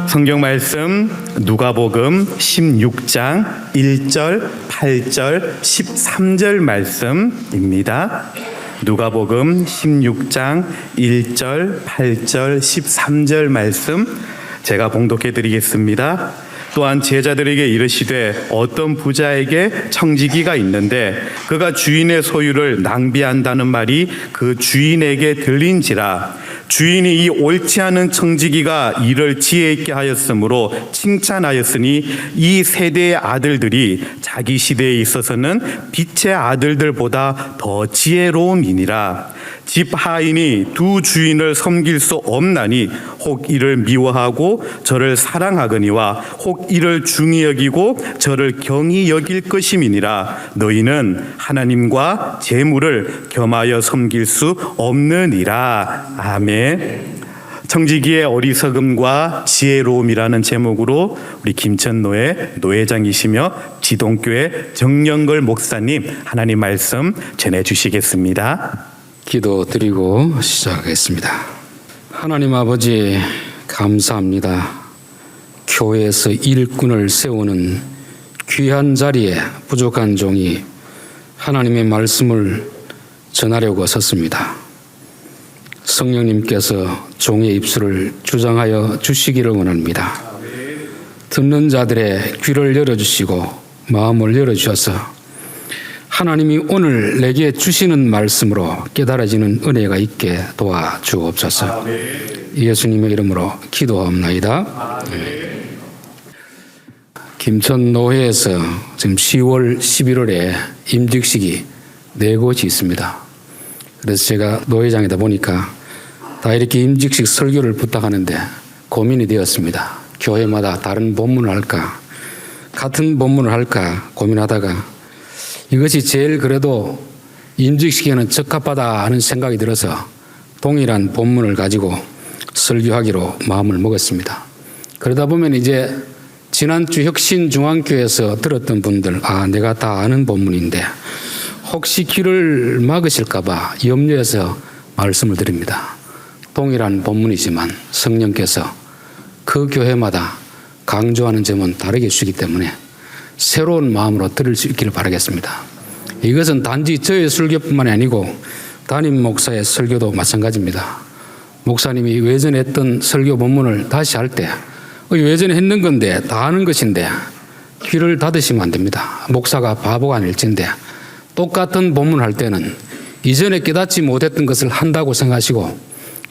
성경 말씀 누가복음 16장 1절, 8절, 13절 말씀입니다. 누가복음 16장 1절, 8절, 13절 말씀 제가 봉독해 드리겠습니다. 또한 제자들에게 이르시되 어떤 부자에게 청지기가 있는데 그가 주인의 소유를 낭비한다는 말이 그 주인에게 들린지라. 주인이 이 옳지 않은 청지기가 이를 지혜 있게 하였으므로 칭찬하였으니 이 세대의 아들들이 자기 시대에 있어서는 빛의 아들들보다 더 지혜로움이니라. 집 하인이 두 주인을 섬길 수 없나니 혹 이를 미워하고 저를 사랑하거니와 혹 이를 중히 여기고 저를 경히 여길 것임이니라. 너희는 하나님과 재물을 겸하여 섬길 수 없느니라. 아멘. 청지기의 어리석음과 지혜로움이라는 제목으로 우리 김천노회 노회장이시며 지동교회 정영걸 목사님 하나님 말씀 전해주시겠습니다. 기도드리고 시작하겠습니다. 하나님 아버지 감사합니다. 교회에서 일꾼을 세우는 귀한 자리에 부족한 종이 하나님의 말씀을 전하려고 섰습니다. 성령님께서 종의 입술을 주장하여 주시기를 원합니다. 듣는 자들의 귀를 열어주시고 마음을 열어주셔서 하나님이 오늘 내게 주시는 말씀으로 깨달아지는 은혜가 있게 도와주옵소서. 예수님의 이름으로 기도하옵나이다. 김천노회에서 지금 10월, 11월에 임직식이 4곳이 있습니다. 그래서 제가 노회장이다 보니까 다 이렇게 임직식 설교를 부탁하는데 고민이 되었습니다. 교회마다 다른 본문을 할까, 같은 본문을 할까 고민하다가 이것이 제일 그래도 임직식에는 적합하다 하는 생각이 들어서 동일한 본문을 가지고 설교하기로 마음을 먹었습니다. 그러다 보면 이제 지난주 혁신중앙교회에서 들었던 분들, 내가 다 아는 본문인데 혹시 길을 막으실까봐 염려해서 말씀을 드립니다. 동일한 본문이지만 성령께서 그 교회마다 강조하는 점은 다르게 주시기 때문에 새로운 마음으로 들을 수 있기를 바라겠습니다. 이것은 단지 저의 설교뿐만 아니고 담임 목사의 설교도 마찬가지입니다. 목사님이 외전에 했던 설교 본문을 다시 할 때 외전에 했는 건데 다 아는 것인데 귀를 닫으시면 안 됩니다. 목사가 바보가 아닐진데 똑같은 본문 할 때는 이전에 깨닫지 못했던 것을 한다고 생각하시고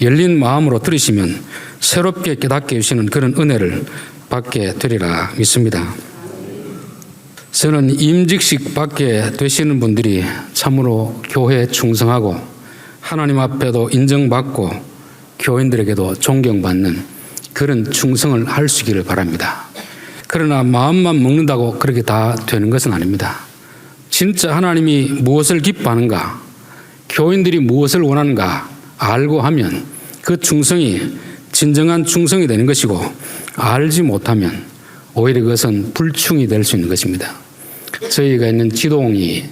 열린 마음으로 들으시면 새롭게 깨닫게 해주시는 그런 은혜를 받게 되리라 믿습니다. 저는 임직식 받게 되시는 분들이 참으로 교회에 충성하고 하나님 앞에도 인정받고 교인들에게도 존경받는 그런 충성을 할 수 있기를 바랍니다. 그러나 마음만 먹는다고 그렇게 다 되는 것은 아닙니다. 진짜 하나님이 무엇을 기뻐하는가, 교인들이 무엇을 원하는가 알고 하면 그 충성이 진정한 충성이 되는 것이고 알지 못하면 오히려 그것은 불충이 될 수 있는 것입니다. 저희가 있는 지동이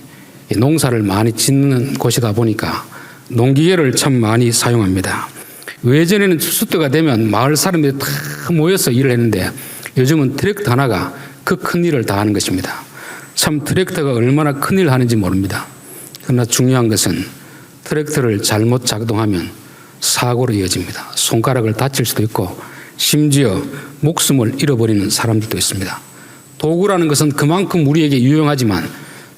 농사를 많이 짓는 곳이다 보니까 농기계를 참 많이 사용합니다. 예전에는 추수 때가 되면 마을 사람들이 다 모여서 일을 했는데 요즘은 트랙터 하나가 그 큰 일을 다 하는 것입니다. 참 트랙터가 얼마나 큰 일을 하는지 모릅니다. 그러나 중요한 것은 트랙터를 잘못 작동하면 사고로 이어집니다. 손가락을 다칠 수도 있고 심지어 목숨을 잃어버리는 사람들도 있습니다. 도구라는 것은 그만큼 우리에게 유용하지만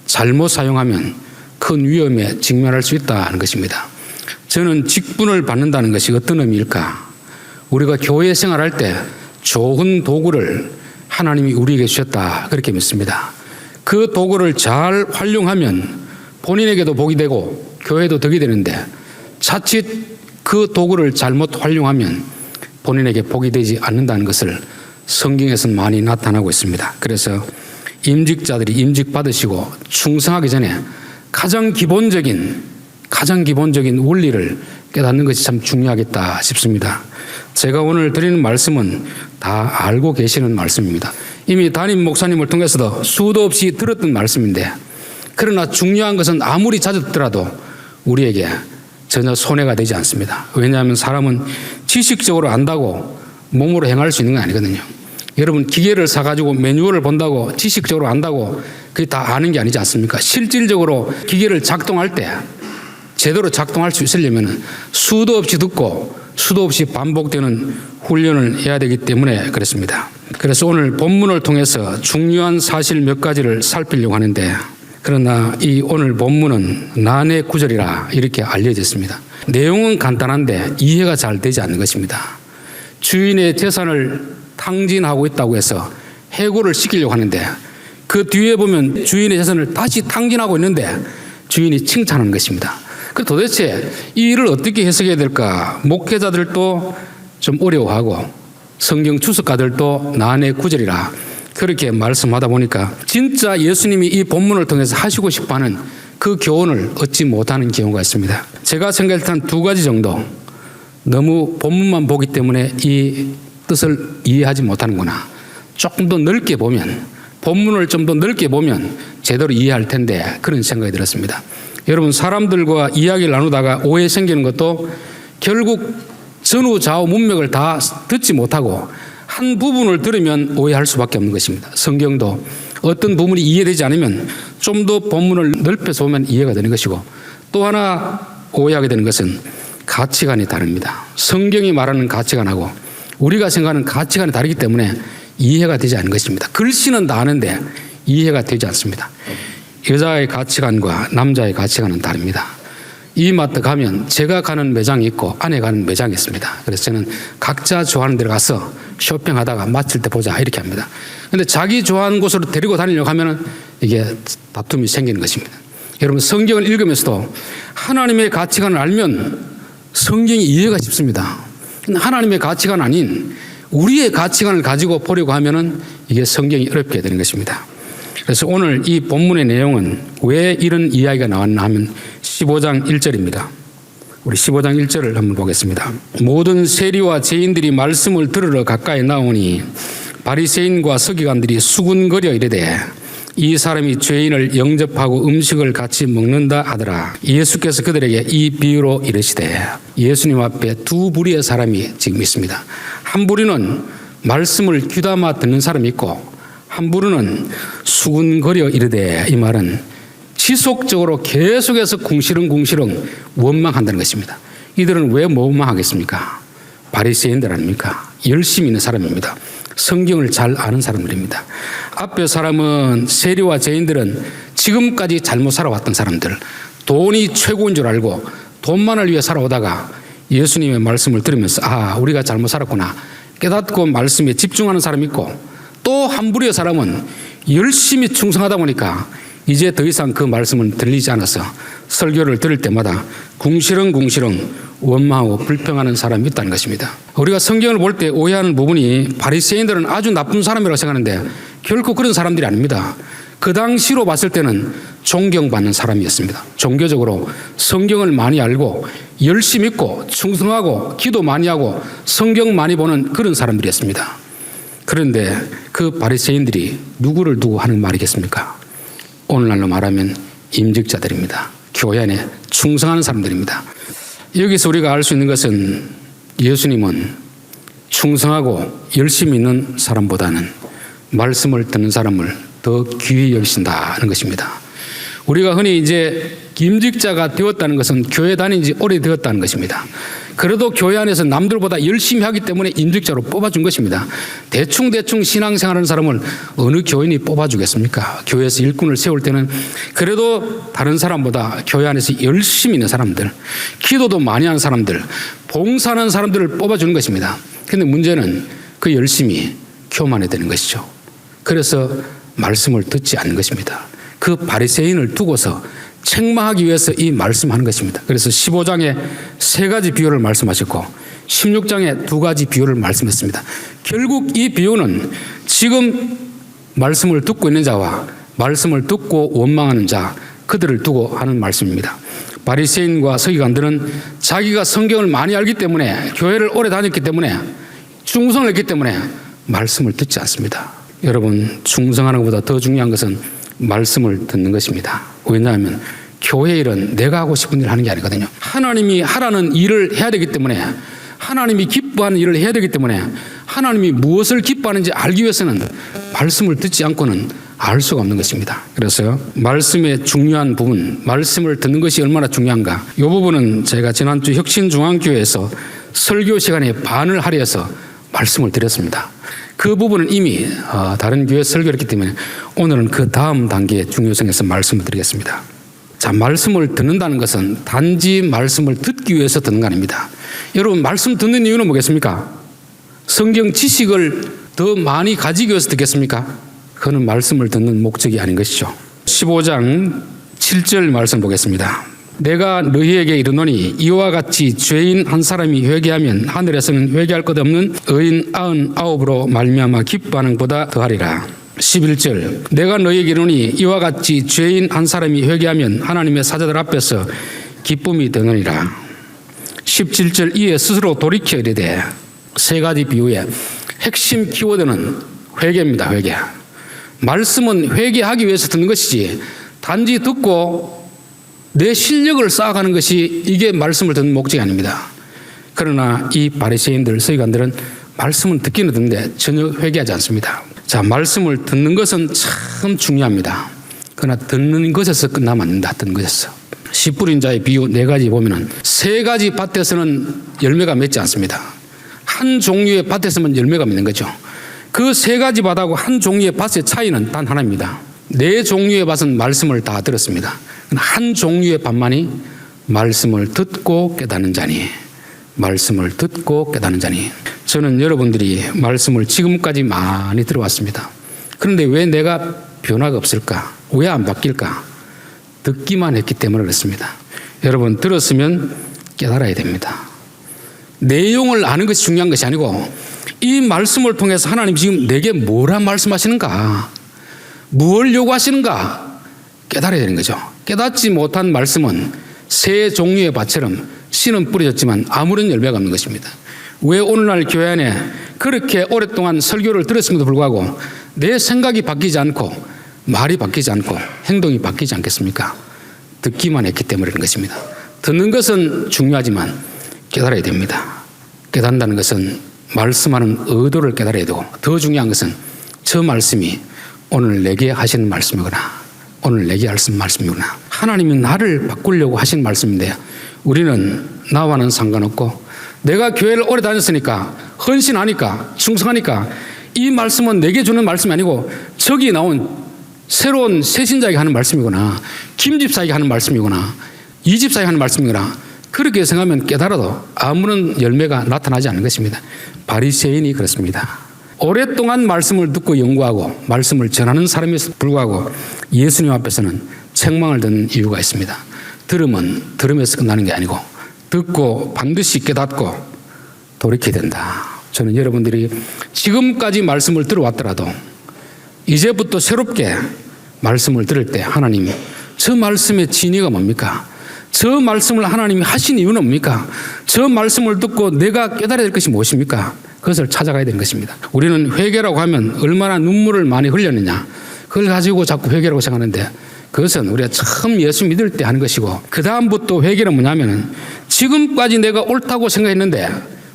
잘못 사용하면 큰 위험에 직면할 수 있다는 것입니다. 저는 직분을 받는다는 것이 어떤 의미일까? 우리가 교회 생활할 때 좋은 도구를 하나님이 우리에게 주셨다 그렇게 믿습니다. 그 도구를 잘 활용하면 본인에게도 복이 되고 교회도 덕이 되는데 자칫 그 도구를 잘못 활용하면 본인에게 복이 되지 않는다는 것을 성경에서는 많이 나타나고 있습니다. 그래서 임직자들이 임직 받으시고 충성하기 전에 가장 기본적인 원리를 깨닫는 것이 참 중요하겠다 싶습니다. 제가 오늘 드리는 말씀은 다 알고 계시는 말씀입니다. 이미 담임 목사님을 통해서도 수도 없이 들었던 말씀인데 그러나 중요한 것은 아무리 자주 듣더라도 우리에게 전혀 손해가 되지 않습니다. 왜냐하면 사람은 지식적으로 안다고 몸으로 행할 수 있는 건 아니거든요. 여러분 기계를 사가지고 매뉴얼을 본다고 지식적으로 안다고 그게 다 아는 게 아니지 않습니까? 실질적으로 기계를 작동할 때 제대로 작동할 수 있으려면 수도 없이 듣고 수도 없이 반복되는 훈련을 해야 되기 때문에 그렇습니다. 그래서 오늘 본문을 통해서 중요한 사실 몇 가지를 살피려고 하는데, 그러나 이 오늘 본문은 난해 구절이라 이렇게 알려졌습니다. 내용은 간단한데 이해가 잘 되지 않는 것입니다. 주인의 재산을 탕진하고 있다고 해서 해고를 시키려고 하는데 그 뒤에 보면 주인의 재산을 다시 탕진하고 있는데 주인이 칭찬하는 것입니다. 그 도대체 이 일을 어떻게 해석해야 될까? 목회자들도 좀 어려워하고 성경 주석가들도 난해 구절이라 그렇게 말씀하다 보니까 진짜 예수님이 이 본문을 통해서 하시고 싶어하는 그 교훈을 얻지 못하는 경우가 있습니다. 제가 생각할 때 한 두 가지 정도, 너무 본문만 보기 때문에 이 뜻을 이해하지 못하는구나. 조금 더 넓게 보면, 본문을 좀 더 넓게 보면 제대로 이해할 텐데 그런 생각이 들었습니다. 여러분 사람들과 이야기를 나누다가 오해 생기는 것도 결국 전후 좌우 문맥을 다 듣지 못하고 한 부분을 들으면 오해할 수밖에 없는 것입니다. 성경도 어떤 부분이 이해되지 않으면 좀 더 본문을 넓혀서 보면 이해가 되는 것이고, 또 하나 오해하게 되는 것은 가치관이 다릅니다. 성경이 말하는 가치관하고 우리가 생각하는 가치관이 다르기 때문에 이해가 되지 않는 것입니다. 글씨는 다 아는데 이해가 되지 않습니다. 여자의 가치관과 남자의 가치관은 다릅니다. 이마트 가면 제가 가는 매장이 있고 아내 가는 매장이 있습니다. 그래서 저는 각자 좋아하는 데로 가서 쇼핑하다가 마칠 때 보자 이렇게 합니다. 그런데 자기 좋아하는 곳으로 데리고 다니려고 하면 이게 다툼이 생기는 것입니다. 여러분 성경을 읽으면서도 하나님의 가치관을 알면 성경이 이해가 쉽습니다. 하나님의 가치관 아닌 우리의 가치관을 가지고 보려고 하면은 이게 성경이 어렵게 되는 것입니다. 그래서 오늘 이 본문의 내용은 왜 이런 이야기가 나왔나 하면 15장 1절입니다. 우리 15장 1절을 한번 보겠습니다. 모든 세리와 죄인들이 말씀을 들으러 가까이 나오니 바리새인과 서기관들이 수군거려 이르되 이 사람이 죄인을 영접하고 음식을 같이 먹는다 하더라. 예수께서 그들에게 이 비유로 이르시되, 예수님 앞에 두 부류의 사람이 지금 있습니다. 한 부류는 말씀을 귀담아 듣는 사람이 있고 한 부류는 수군거려 이르되, 이 말은 지속적으로 계속해서 궁시렁궁시렁 원망한다는 것입니다. 이들은 왜 원망하겠습니까? 바리새인들 아닙니까? 열심히 있는 사람입니다. 성경을 잘 아는 사람들입니다. 앞에 사람은 세리와 죄인들은 지금까지 잘못 살아왔던 사람들, 돈이 최고인 줄 알고 돈만을 위해 살아오다가 예수님의 말씀을 들으면서 우리가 잘못 살았구나 깨닫고 말씀에 집중하는 사람이 있고, 또 한 부류의 사람은 열심히 충성하다 보니까 이제 더 이상 그 말씀은 들리지 않아서 설교를 들을 때마다 궁시렁궁시렁 원망하고 불평하는 사람이 있다는 것입니다. 우리가 성경을 볼 때 오해하는 부분이 바리새인들은 아주 나쁜 사람이라고 생각하는데 결코 그런 사람들이 아닙니다. 그 당시로 봤을 때는 존경받는 사람이었습니다. 종교적으로 성경을 많이 알고 열심히 읽고 충성하고 기도 많이 하고 성경 많이 보는 그런 사람들이었습니다. 그런데 그 바리새인들이 누구를 두고 하는 말이겠습니까? 오늘날로 말하면 임직자들입니다. 교회 안에 충성하는 사람들입니다. 여기서 우리가 알 수 있는 것은 예수님은 충성하고 열심히 있는 사람보다는 말씀을 듣는 사람을 더 귀히 여기신다는 것입니다. 우리가 흔히 이제 임직자가 되었다는 것은 교회 다닌 지 오래되었다는 것입니다. 그래도 교회 안에서 남들보다 열심히 하기 때문에 임직자로 뽑아준 것입니다. 대충 신앙생활하는 사람을 어느 교인이 뽑아주겠습니까? 교회에서 일꾼을 세울 때는 그래도 다른 사람보다 교회 안에서 열심히 있는 사람들, 기도도 많이 하는 사람들, 봉사하는 사람들을 뽑아주는 것입니다. 그런데 문제는 그 열심히 교만이 되는 것이죠. 그래서 말씀을 듣지 않는 것입니다. 그 바리새인을 두고서 책망하기 위해서 이 말씀하는 것입니다. 그래서 15장에 3가지 비유를 말씀하셨고 16장에 2가지 비유를 말씀했습니다. 결국 이 비유는 지금 말씀을 듣고 있는 자와 말씀을 듣고 원망하는 자, 그들을 두고 하는 말씀입니다. 바리새인과 서기관들은 자기가 성경을 많이 알기 때문에, 교회를 오래 다녔기 때문에, 충성을 했기 때문에 말씀을 듣지 않습니다. 여러분, 충성하는 것보다 더 중요한 것은 말씀을 듣는 것입니다. 왜냐하면 교회 일은 내가 하고 싶은 일을 하는 게 아니거든요. 하나님이 하라는 일을 해야 되기 때문에, 하나님이 기뻐하는 일을 해야 되기 때문에 하나님이 무엇을 기뻐하는지 알기 위해서는 말씀을 듣지 않고는 알 수가 없는 것입니다. 그래서 말씀의 중요한 부분, 말씀을 듣는 것이 얼마나 중요한가, 이 부분은 제가 지난주 혁신중앙교회에서 설교 시간에 반을 할애해서 말씀을 드렸습니다. 그 부분은 이미 다른 교회 설교를 했기 때문에 오늘은 그 다음 단계의 중요성에서 말씀을 드리겠습니다. 자, 말씀을 듣는다는 것은 단지 말씀을 듣기 위해서 듣는 거 아닙니다. 여러분, 말씀 듣는 이유는 뭐겠습니까? 성경 지식을 더 많이 가지기 위해서 듣겠습니까? 그는 말씀을 듣는 목적이 아닌 것이죠. 15장 7절 말씀 보겠습니다. 내가 너희에게 이르노니 이와 같이 죄인 한 사람이 회개하면 하늘에서는 회개할 것 없는 의인 99으로 말미암아 기뻐하는 것보다 더하리라. 11절 내가 너희에게 이르노니 이와 같이 죄인 한 사람이 회개하면 하나님의 사자들 앞에서 기쁨이 되느니라. 17절 이에 스스로 돌이켜 이르되, 세 가지 비유의 핵심 키워드는 회개입니다. 회개. 말씀은 회개하기 위해서 듣는 것이지 단지 듣고 내 실력을 쌓아가는 것이 이게 말씀을 듣는 목적이 아닙니다. 그러나 이 바리새인들, 서기관들은 말씀은 듣기는 듣는데 전혀 회개하지 않습니다. 자, 말씀을 듣는 것은 참 중요합니다. 그러나 듣는 것에서 끝나면 안 된다. 듣는 것에서. 씨 뿌린 자의 비유 네 가지 보면은 세 가지 밭에서는 열매가 맺지 않습니다. 한 종류의 밭에서만 열매가 맺는 거죠. 그 세 가지 밭하고 한 종류의 밭의 차이는 단 하나입니다. 네 종류의 밭은 말씀을 다 들었습니다. 한 종류의 밭만이 말씀을 듣고 깨닫는 자니, 말씀을 듣고 깨닫는 자니. 저는 여러분들이 말씀을 지금까지 많이 들어왔습니다. 그런데 왜 내가 변화가 없을까? 왜 안 바뀔까? 듣기만 했기 때문에 그렇습니다. 여러분, 들었으면 깨달아야 됩니다. 내용을 아는 것이 중요한 것이 아니고 이 말씀을 통해서 하나님 지금 내게 뭐라 말씀하시는가, 무엇을 요구하시는가 깨달아야 되는 거죠. 깨닫지 못한 말씀은 세 종류의 밭처럼 씨는 뿌려졌지만 아무런 열매가 없는 것입니다. 왜 오늘날 교회 안에 그렇게 오랫동안 설교를 들었음에도 불구하고 내 생각이 바뀌지 않고 말이 바뀌지 않고 행동이 바뀌지 않겠습니까? 듣기만 했기 때문에 그런 것입니다. 듣는 것은 중요하지만 깨달아야 됩니다. 깨닫는다는 것은 말씀하는 의도를 깨달아야 되고, 더 중요한 것은 저 말씀이 오늘 내게 하시는 말씀이구나, 오늘 내게 하시는 말씀이구나, 하나님이 나를 바꾸려고 하신 말씀인데 우리는 나와는 상관없고 내가 교회를 오래 다녔으니까 헌신하니까 충성하니까 이 말씀은 내게 주는 말씀이 아니고 저기 나온 새로운 새신자에게 하는 말씀이구나, 김집사에게 하는 말씀이구나, 이집사에게 하는 말씀이구나, 그렇게 생각하면 깨달아도 아무런 열매가 나타나지 않는 것입니다. 바리새인이 그렇습니다. 오랫동안 말씀을 듣고 연구하고 말씀을 전하는 사람에서 불구하고 예수님 앞에서는 책망을 듣는 이유가 있습니다. 들으면 들으면서 끝나는 게 아니고 듣고 반드시 깨닫고 돌이켜야 된다. 저는 여러분들이 지금까지 말씀을 들어왔더라도 이제부터 새롭게 말씀을 들을 때 하나님, 저 말씀의 진위가 뭡니까? 저 말씀을 하나님이 하신 이유는 뭡니까? 저 말씀을 듣고 내가 깨달아야 될 것이 무엇입니까? 그것을 찾아가야 되는 것입니다. 우리는 회개라고 하면 얼마나 눈물을 많이 흘렸느냐, 그걸 가지고 자꾸 회개라고 생각하는데 그것은 우리가 처음 예수 믿을 때 하는 것이고, 그 다음부터 회개는 뭐냐면은 지금까지 내가 옳다고 생각했는데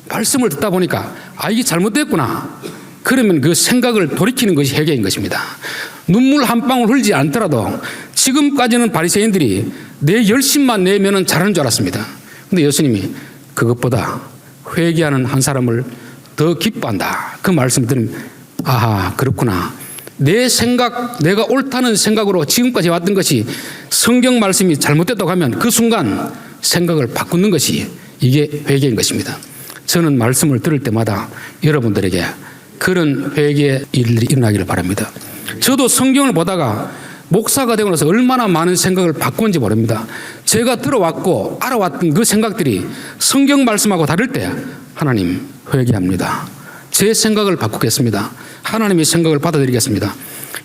말씀을 듣다 보니까 이게 잘못됐구나, 그러면 그 생각을 돌이키는 것이 회개인 것입니다. 눈물 한 방울 흘리지 않더라도 지금까지는 바리새인들이 내 열심만 내면은 잘하는 줄 알았습니다. 근데 예수님이 그것보다 회개하는 한 사람을 더 기뻐한다, 그 말씀을 들으면 아하, 그렇구나, 내 생각, 내가 옳다는 생각으로 지금까지 왔던 것이 성경 말씀이 잘못됐다고 하면 그 순간 생각을 바꾸는 것이 이게 회개인 것입니다. 저는 말씀을 들을 때마다 여러분들에게 그런 회개의 일들이 일어나기를 바랍니다. 저도 성경을 보다가 목사가 되고 나서 얼마나 많은 생각을 바꾸는지 모릅니다. 제가 들어왔고 알아왔던 그 생각들이 성경 말씀하고 다를 때 하나님, 회개합니다. 제 생각을 바꾸겠습니다. 하나님의 생각을 받아들이겠습니다.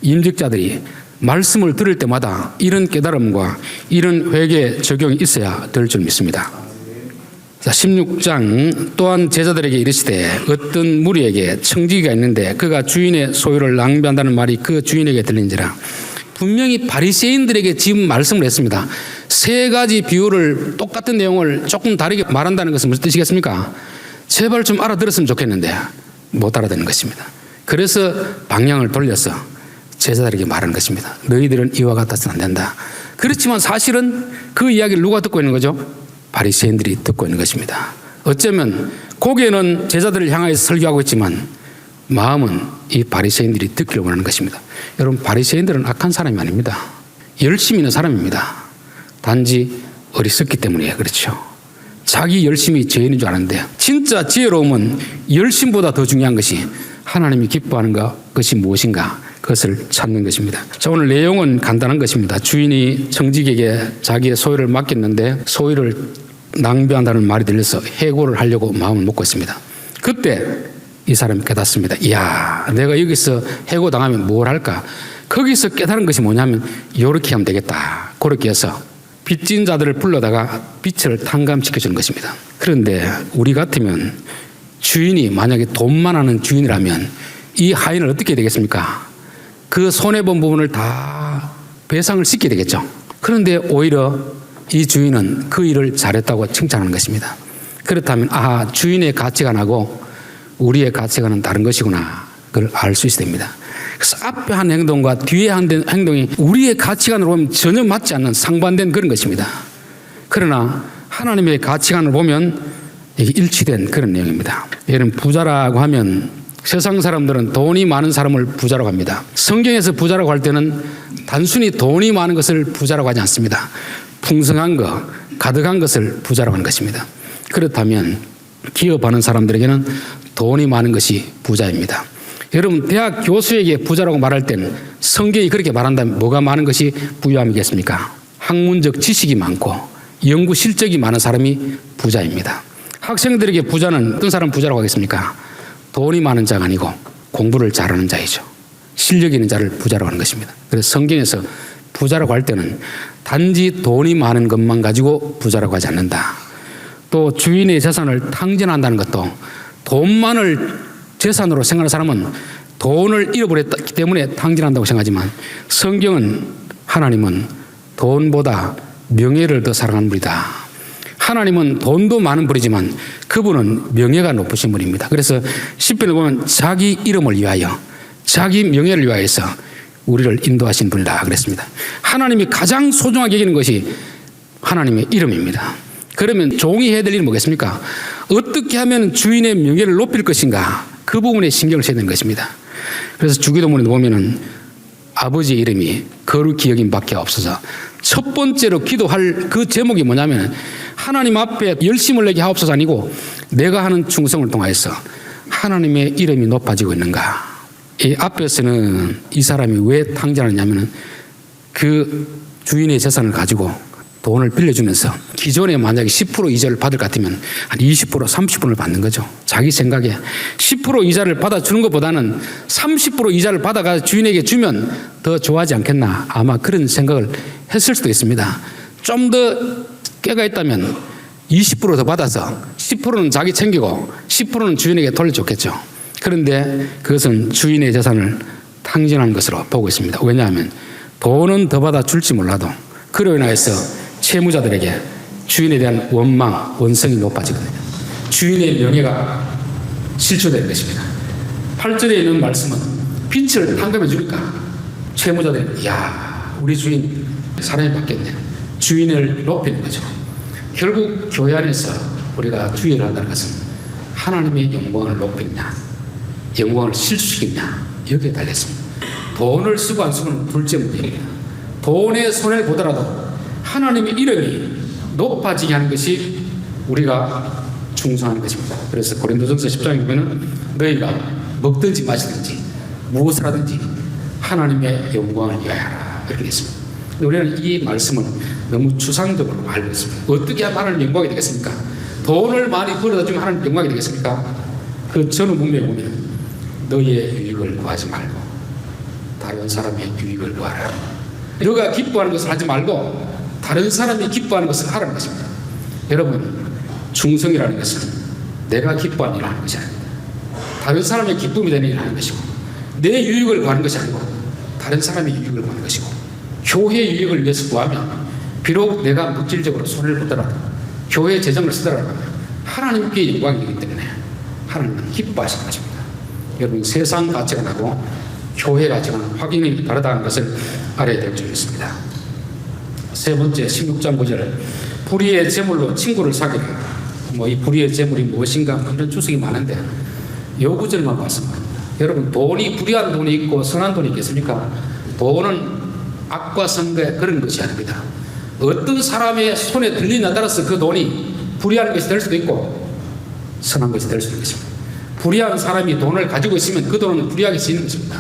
임직자들이 말씀을 들을 때마다 이런 깨달음과 이런 회개 적용이 있어야 될 줄 믿습니다. 자, 16장 또한 제자들에게 이르시되 어떤 무리에게 청지기가 있는데 그가 주인의 소유를 낭비한다는 말이 그 주인에게 들린지라. 분명히 바리새인들에게 지금 말씀을 했습니다. 세 가지 비유를 똑같은 내용을 조금 다르게 말한다는 것은 무슨 뜻이겠습니까? 제발 좀 알아들었으면 좋겠는데 못 알아듣는 것입니다. 그래서 방향을 돌려서 제자들에게 말하는 것입니다. 너희들은 이와 같아서는 안 된다. 그렇지만 사실은 그 이야기를 누가 듣고 있는 거죠? 바리새인들이 듣고 있는 것입니다. 어쩌면 고개는 제자들을 향하여서 설교하고 있지만 마음은 이 바리새인들이 듣기를 원하는 것입니다. 여러분, 바리새인들은 악한 사람이 아닙니다. 열심히 있는 사람입니다. 단지 어리석기 때문이에요. 그렇죠. 자기 열심이 죄인인 줄 아는데, 진짜 지혜로움은 열심보다 더 중요한 것이 하나님이 기뻐하는 것이 무엇인가, 그것을 찾는 것입니다. 자, 오늘 내용은 간단한 것입니다. 주인이 청직에게 자기의 소유를 맡겼는데 소유를 낭비한다는 말이 들려서 해고를 하려고 마음을 먹고 있습니다. 그때 이 사람이 깨닫습니다. 이야, 내가 여기서 해고당하면 뭘 할까? 거기서 깨달은 것이 뭐냐면 이렇게 하면 되겠다. 그렇게 해서 빚진 자들을 불러다가 빚을 탕감시켜주는 것입니다. 그런데 우리 같으면 주인이 만약에 돈만 하는 주인이라면 이 하인을 어떻게 해야 되겠습니까? 그 손해본 부분을 다 배상을 시켜야 되겠죠. 그런데 오히려 이 주인은 그 일을 잘했다고 칭찬하는 것입니다. 그렇다면 주인의 가치관하고 우리의 가치관은 다른 것이구나, 그걸 알 수 있어야 됩니다. 그래서 앞에 한 행동과 뒤에 한 행동이 우리의 가치관으로 보면 전혀 맞지 않는 상반된 그런 것입니다. 그러나 하나님의 가치관을 보면 이게 일치된 그런 내용입니다. 여러분, 부자라고 하면 세상 사람들은 돈이 많은 사람을 부자라고 합니다. 성경에서 부자라고 할 때는 단순히 돈이 많은 것을 부자라고 하지 않습니다. 풍성한 것, 가득한 것을 부자라고 하는 것입니다. 그렇다면 기업하는 사람들에게는 돈이 많은 것이 부자입니다. 여러분, 대학 교수에게 부자라고 말할 때는 성경이 그렇게 말한다면 뭐가 많은 것이 부유함이겠습니까? 학문적 지식이 많고 연구 실적이 많은 사람이 부자입니다. 학생들에게 부자는 어떤 사람 부자라고 하겠습니까? 돈이 많은 자가 아니고 공부를 잘하는 자이죠. 실력 있는 자를 부자라고 하는 것입니다. 그래서 성경에서 부자라고 할 때는 단지 돈이 많은 것만 가지고 부자라고 하지 않는다. 또 주인의 재산을 탕진한다는 것도, 돈만을 재산으로 생각하는 사람은 돈을 잃어버렸기 때문에 탕진한다고 생각하지만 성경은, 하나님은 돈보다 명예를 더 사랑하는 분이다. 하나님은 돈도 많은 분이지만 그분은 명예가 높으신 분입니다. 그래서 시편을 보면 자기 이름을 위하여, 자기 명예를 위하여서 우리를 인도하신 분이다 그랬습니다. 하나님이 가장 소중하게 여기는 것이 하나님의 이름입니다. 그러면 종이 해야 될 일은 뭐겠습니까? 어떻게 하면 주인의 명예를 높일 것인가, 그 부분에 신경을 써야 되는 것입니다. 그래서 주기도문에 보면은 아버지의 이름이 거룩히 여김 밖에 없어서 첫 번째로 기도할 그 제목이 뭐냐면 하나님 앞에 열심을 내게 하옵소서 아니고 내가 하는 충성을 통하여서 하나님의 이름이 높아지고 있는가. 이 앞에서는 이 사람이 왜 탕진하느냐면 그 주인의 재산을 가지고 돈을 빌려주면서 기존에 만약에 10% 이자를 받을 것 같으면 한 20%, 30%를 받는 거죠. 자기 생각에 10% 이자를 받아주는 것보다는 30% 이자를 받아가 주인에게 주면 더 좋아하지 않겠나, 아마 그런 생각을 했을 수도 있습니다. 좀 더 깨가 있다면 20% 더 받아서 10%는 자기 챙기고 10%는 주인에게 돌려줬겠죠. 그런데 그것은 주인의 재산을 탕진하는 것으로 보고 있습니다. 왜냐하면 돈은 더 받아줄지 몰라도 그로 인하여서 채무자들에게 주인에 대한 원망, 원성이 높아지거든요. 주인의 명예가 실추되는 것입니다. 8절에 있는 말씀은 빚을 탕감해 주니까 채무자들은 이야, 우리 주인 사람이 바뀌었네, 주인을 높이는 거죠. 결국 교회 안에서 우리가 주의를 한다는 것은 하나님의 영광을 높이냐, 영광을 실추시키냐, 여기에 달렸습니다. 돈을 쓰고 안 쓰고는 둘째 문제입니다. 돈의 손해를 보더라도 하나님의 이름이 높아지게 하는 것이 우리가 충성하는 것입니다. 그래서 고린도전서 10장에 보면 너희가 먹든지 마시든지 무엇을 하든지 하나님의 영광을 위하여라, 이렇게 했습니다. 우리는 이 말씀을 너무 추상적으로 알고 있습니다. 어떻게 하면 하나님 영광이 되겠습니까? 돈을 많이 벌어다 주면 하나님 영광이 되겠습니까? 그 전후 문맥에 보면 너희의 유익을 구하지 말고 다른 사람의 유익을 구하라. 너가 기뻐하는 것을 하지 말고 다른 사람이 기뻐하는 것을 하라는 것입니다. 여러분, 충성이라는 것은 내가 기뻐하는 일을 하는 것이 아닙니다. 다른 사람의 기쁨이 되는 일을 하는 것이고, 내 유익을 구하는 것이 아니고 다른 사람의 유익을 구하는 것이고, 교회 유익을 위해서 구하면 비록 내가 물질적으로 손해를 보더라도 교회 재정을 쓰더라도 하나님께 영광이 되기 때문에 하나님은 기뻐하시는 것입니다. 여러분 세상 가치관하고 교회 가치관은 확연히 다르다는 것을 알아야 될 줄 있습니다. 세 번째 16장 9절 불의의 재물로 친구를 사귀라. 이 불의의 재물이 무엇인가 이런 주석이 많은데 요 구절만 말씀합니다. 여러분 불의한 돈이 있고 선한 돈이 있겠습니까? 돈은 악과 선과 그런 것이 아닙니다. 어떤 사람의 손에 들리냐에 따라서 그 돈이 불의한 것이 될 수도 있고 선한 것이 될 수도 있습니다. 불의한 사람이 돈을 가지고 있으면 그 돈은 불의하게 쓰이는 것입니다.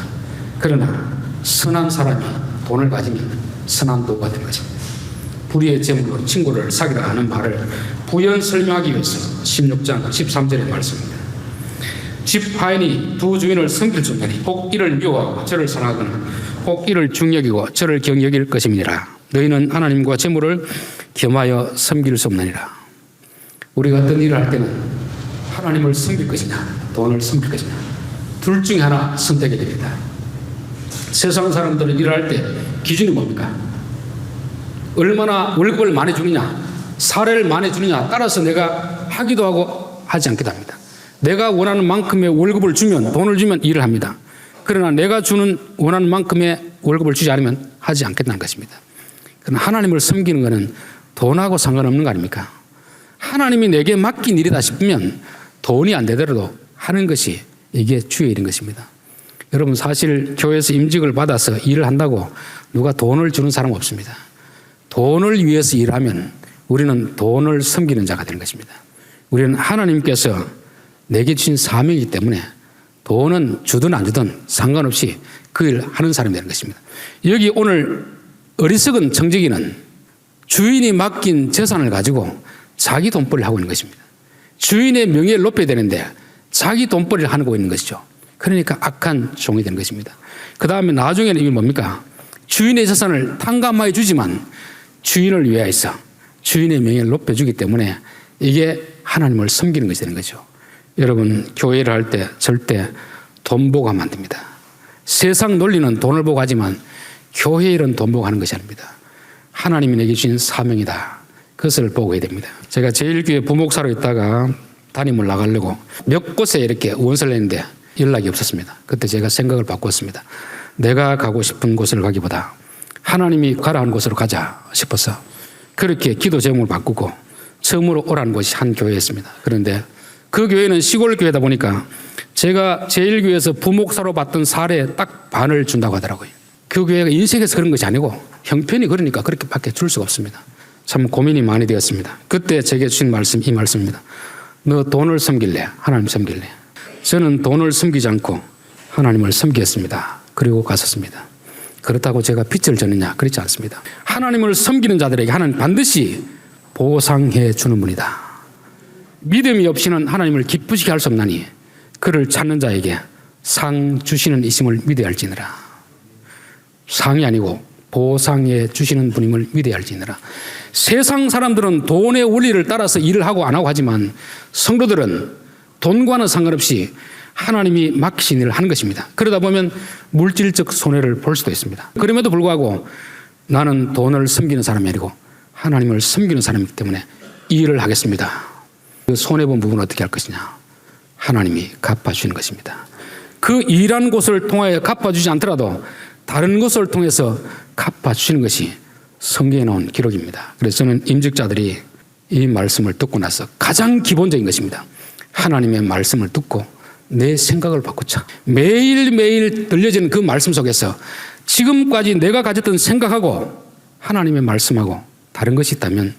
그러나 선한 사람이 돈을 가지면 선한 도가 되는 것입니다. 불의의 재물로 친구를 사귀라 하는 말을 부연 설명하기 위해서 16장 13절의 말씀입니다. 집 하인이 두 주인을 섬길 줄이니 혹 이를 미워하고 저를 사랑하거나 혹 이를 중여기고 저를 경여길 것임이니라. 너희는 하나님과 재물을 겸하여 섬길 수 없느니라. 우리가 어떤 일을 할 때는 하나님을 섬길 것이냐 돈을 섬길 것이냐 둘 중에 하나 선택해야 됩니다. 세상 사람들은 일을 할 때 기준이 뭡니까? 얼마나 월급을 많이 주느냐 사례를 많이 주느냐 따라서 내가 하기도 하고 하지 않기도 합니다. 내가 원하는 만큼의 월급을 주면 돈을 주면 일을 합니다. 그러나 내가 주는 원하는 만큼의 월급을 주지 않으면 하지 않겠다는 것입니다. 그러나 하나님을 섬기는 것은 돈하고 상관없는 거 아닙니까? 하나님이 내게 맡긴 일이다 싶으면 돈이 안 되더라도 하는 것이 이게 주의 일인 것입니다. 여러분 사실 교회에서 임직을 받아서 일을 한다고 누가 돈을 주는 사람 없습니다. 돈을 위해서 일하면 우리는 돈을 섬기는 자가 되는 것입니다. 우리는 하나님께서 내게 주신 사명이기 때문에 돈은 주든 안 주든 상관없이 그 일을 하는 사람이 되는 것입니다. 여기 오늘 어리석은 청지기는 주인이 맡긴 재산을 가지고 자기 돈벌이를 하고 있는 것입니다. 주인의 명예를 높여야 되는데 자기 돈벌이를 하고 있는 것이죠. 그러니까 악한 종이 되는 것입니다. 그 다음에 나중에는 이게 뭡니까? 주인의 재산을 탕감하여 주지만 주인을 위하여서 주인의 명예를 높여주기 때문에 이게 하나님을 섬기는 것이 되는 거죠. 여러분 교회를 할 때 절대 돈 보고 하면 안 됩니다. 세상 논리는 돈을 보고 하지만 교회 일은 돈 보고 하는 것이 아닙니다. 하나님이 내게 주신 사명이다. 그것을 보고 해야 됩니다. 제가 제1교회 부목사로 있다가 담임을 나가려고 몇 곳에 이렇게 원서를 냈는데 연락이 없었습니다. 그때 제가 생각을 바꿨습니다. 내가 가고 싶은 곳을 가기보다 하나님이 가라 하는 곳으로 가자 싶어서 그렇게 기도 제목을 바꾸고 처음으로 오라는 곳이 한 교회였습니다. 그런데 그 교회는 시골 교회다 보니까 제가 제1교회에서 부목사로 받던 사례에 딱 반을 준다고 하더라고요. 그 교회가 인색해서 그런 것이 아니고 형편이 그러니까 그렇게 밖에 줄 수가 없습니다. 참 고민이 많이 되었습니다. 그때 제게 주신 말씀 이 말씀입니다. 너 돈을 섬길래? 하나님 섬길래? 저는 돈을 섬기지 않고 하나님을 섬기겠습니다. 그리고 갔었습니다. 그렇다고 제가 빚을 졌느냐? 그렇지 않습니다. 하나님을 섬기는 자들에게 하나님 반드시 보상해 주는 분이다. 믿음이 없이는 하나님을 기쁘시게 할 수 없나니 그를 찾는 자에게 상 주시는 이심을 믿어야 할지니라. 상이 아니고 보상해 주시는 분임을 믿어야 할지니라. 세상 사람들은 돈의 원리를 따라서 일을 하고 안 하고 하지만 성도들은 돈과는 상관없이 하나님이 맡기신 일을 하는 것입니다. 그러다 보면 물질적 손해를 볼 수도 있습니다. 그럼에도 불구하고 나는 돈을 섬기는 사람이 아니고 하나님을 섬기는 사람이기 때문에 이 일을 하겠습니다. 그 손해본 부분은 어떻게 할 것이냐? 하나님이 갚아주시는 것입니다. 그 일한 곳을 통하여 갚아주지 않더라도 다른 것을 통해서 갚아주시는 것이 성경에 나온 기록입니다. 그래서 저는 임직자들이 이 말씀을 듣고 나서 가장 기본적인 것입니다. 하나님의 말씀을 듣고 내 생각을 바꾸자. 매일매일 들려지는 그 말씀 속에서 지금까지 내가 가졌던 생각하고 하나님의 말씀하고 다른 것이 있다면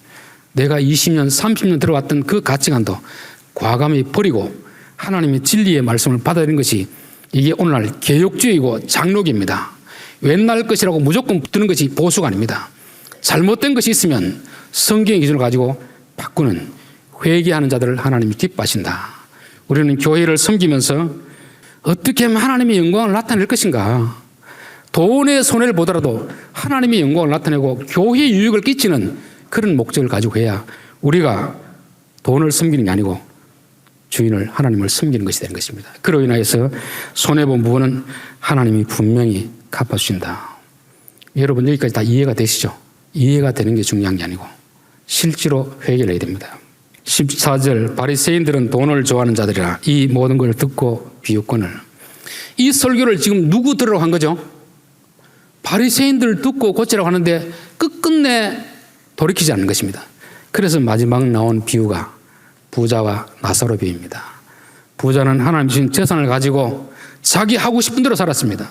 내가 20년, 30년 들어왔던 그 가치관도 과감히 버리고 하나님의 진리의 말씀을 받아들이는 것이 이게 오늘날 개혁주의고 장로기입니다. 옛날 것이라고 무조건 붙드는 것이 보수가 아닙니다. 잘못된 것이 있으면 성경의 기준을 가지고 바꾸는 회개하는 자들을 하나님이 기뻐하신다. 우리는 교회를 섬기면서 어떻게 하면 하나님의 영광을 나타낼 것인가? 돈의 손해를 보더라도 하나님의 영광을 나타내고 교회에 유익을 끼치는 그런 목적을 가지고 해야 우리가 돈을 섬기는 게 아니고 주인을 하나님을 섬기는 것이 되는 것입니다. 그로 인하여서 손해본 부분은 하나님이 분명히 갚아주신다. 여러분 여기까지 다 이해가 되시죠? 이해가 되는 게 중요한 게 아니고 실제로 회개를 해야 됩니다. 14절 바리새인들은 돈을 좋아하는 자들이라 이 모든 걸 듣고 비웃거늘 이 설교를 지금 누구 들으라고 한 거죠? 바리새인들 듣고 고치라고 하는데 끝끝내 돌이키지 않는 것입니다. 그래서 마지막 나온 비유가 부자와 나사로 비유입니다. 부자는 하나님 주신 재산을 가지고 자기 하고 싶은 대로 살았습니다.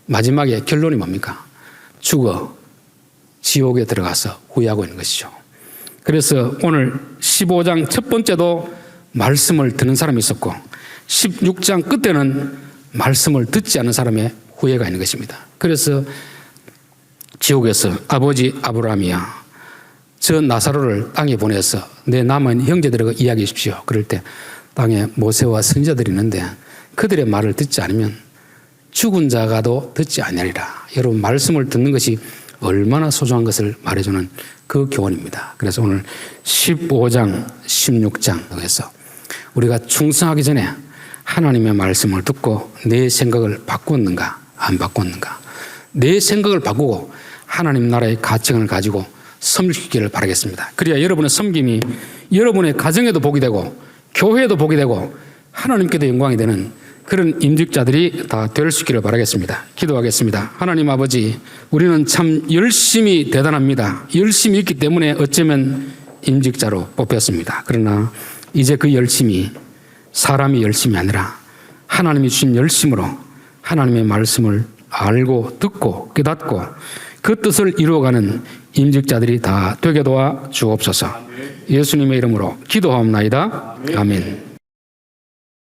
마지막에 결론이 뭡니까? 죽어 지옥에 들어가서 후회하고 있는 것이죠. 그래서 오늘 15장 첫 번째도 말씀을 듣는 사람이 있었고 16장 끝에는 말씀을 듣지 않는 사람의 후회가 있는 것입니다. 그래서 지옥에서 아버지 아브라함이야 저 나사로를 땅에 보내서 내 남은 형제들에게 이야기해 주십시오. 그럴 때 땅에 모세와 선지자들이 있는데 그들의 말을 듣지 않으면 죽은 자가도 듣지 아니하리라. 여러분 말씀을 듣는 것이 얼마나 소중한 것을 말해주는 그 교훈입니다. 그래서 오늘 15장 16장에서 우리가 충성하기 전에 하나님의 말씀을 듣고 내 생각을 바꿨는가 안 바꿨는가, 내 생각을 바꾸고 하나님 나라의 가치관을 가지고 섬기기를 바라겠습니다. 그래야 여러분의 섬김이 여러분의 가정에도 복이 되고 교회에도 복이 되고 하나님께도 영광이 되는 그런 임직자들이 다 될 수 있기를 바라겠습니다. 기도하겠습니다. 하나님 아버지, 우리는 참 열심히 대단합니다. 열심히 있기 때문에 어쩌면 임직자로 뽑혔습니다. 그러나 이제 그 열심이 사람이 열심이 아니라 하나님이 주신 열심으로 하나님의 말씀을 알고 듣고 깨닫고 그 뜻을 이루어가는 임직자들이 다 되게 도와 주옵소서. 예수님의 이름으로 기도하옵나이다. 아멘.